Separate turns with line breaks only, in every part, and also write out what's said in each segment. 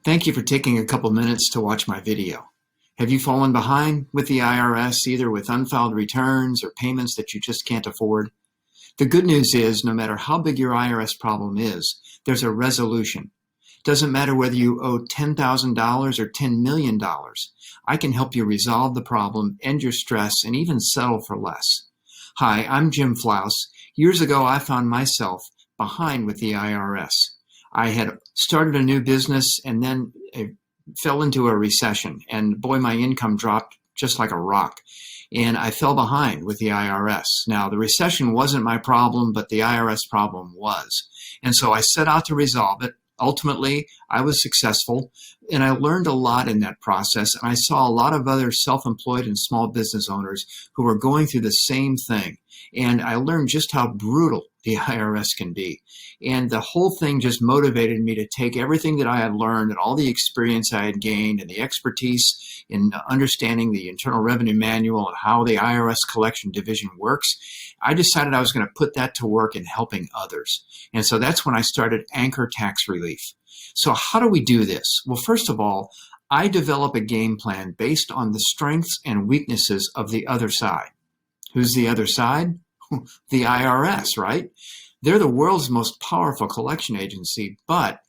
Thank you for taking a couple minutes to watch my video. Have you fallen behind with the IRS, either with unfiled returns or payments that you just can't afford? The good news is, no matter how big your IRS problem is, there's a resolution. Doesn't matter whether you owe $10,000 or $10 million. I can help you resolve the problem, end your stress, and even settle for less. Hi, I'm Jim Flauaus. Years ago, I found myself behind with the IRS. I had started a new business and then fell into a recession, and boy, my income dropped just like a rock. And I fell behind with the IRS. Now, the recession wasn't my problem, but the IRS problem was. And so I set out to resolve it. Ultimately, I was successful, and I learned a lot in that process. And I saw a lot of other self-employed and small business owners who were going through the same thing. And I learned just how brutal the IRS can be. And the whole thing just motivated me to take everything that I had learned and all the experience I had gained and the expertise in understanding the Internal Revenue Manual and how the IRS collection division works. I decided I was going to put that to work in helping others. And so that's when I started Anchor Tax Relief. So how do we do this? Well, first of all, I develop a game plan based on the strengths and weaknesses of the other side. Who's the other side? The IRS, right? They're the world's most powerful collection agency, but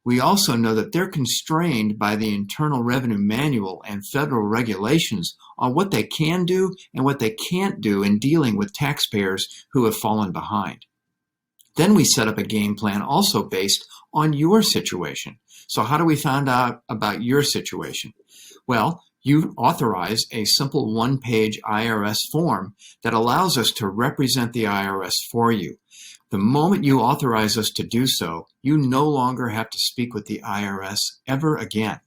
we also know that they're constrained by the Internal Revenue Manual and federal regulations on what they can do and what they can't do in dealing with taxpayers who have fallen behind. Then we set up a game plan also based on your situation. So how do we find out about your situation? Well, you authorize a simple one-page IRS form that allows us to represent the IRS for you. The moment you authorize us to do so, you no longer have to speak with the IRS ever again.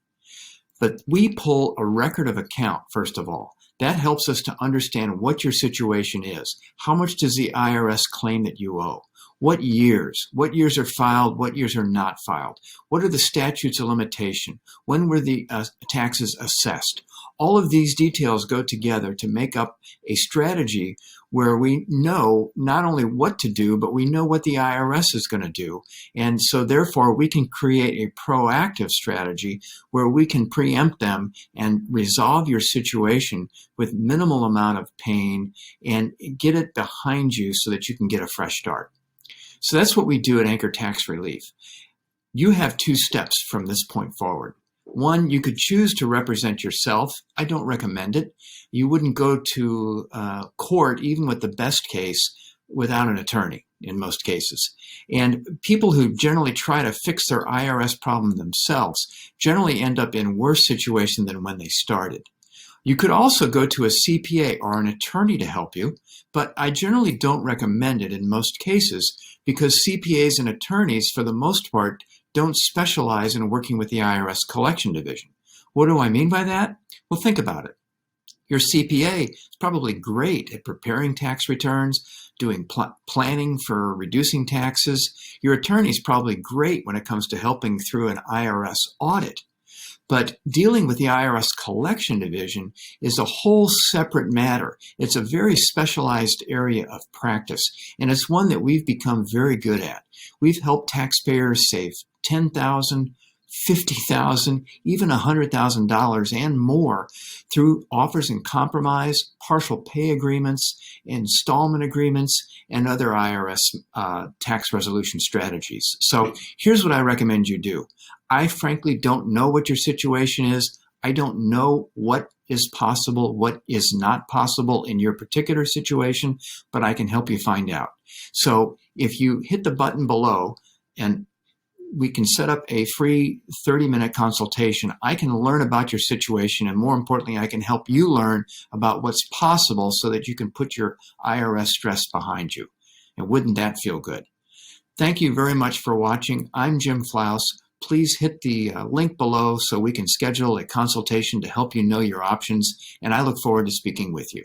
But we pull a record of account, first of all. That helps us to understand what your situation is. How much does the IRS claim that you owe? What years? What years are filed? What years are not filed? What are the statutes of limitation? When were the taxes assessed? All of these details go together to make up a strategy where we know not only what to do, but we know what the IRS is going to do. And so therefore, we can create a proactive strategy where we can preempt them and resolve your situation with minimal amount of pain and get it behind you so that you can get a fresh start. So that's what we do at Anchor Tax Relief. You have two steps from this point forward. One, you could choose to represent yourself. I don't recommend it. You wouldn't go to court, even with the best case, without an attorney in most cases. And people who generally try to fix their IRS problem themselves generally end up in worse situation than when they started. You could also go to a CPA or an attorney to help you, but I generally don't recommend it in most cases because CPAs and attorneys, for the most part, don't specialize in working with the IRS collection division. What do I mean by that? Well, think about it. Your CPA is probably great at preparing tax returns, doing planning for reducing taxes. Your attorney is probably great when it comes to helping through an IRS audit. But dealing with the IRS collection division is a whole separate matter. It's a very specialized area of practice, and it's one that we've become very good at. We've helped taxpayers save $10,000, $50,000, even $100,000 and more through offers in compromise, partial pay agreements, installment agreements, and other IRS tax resolution strategies. So here's what I recommend you do. I frankly don't know what your situation is. I don't know what is possible, what is not possible in your particular situation, but I can help you find out. So if you hit the button below and we can set up a free 30-minute consultation. I can learn about your situation, and more importantly, I can help you learn about what's possible so that you can put your IRS stress behind you. And wouldn't that feel good? Thank you very much for watching. I'm Jim Flauaus. Please hit the link below so we can schedule a consultation to help you know your options, and I look forward to speaking with you.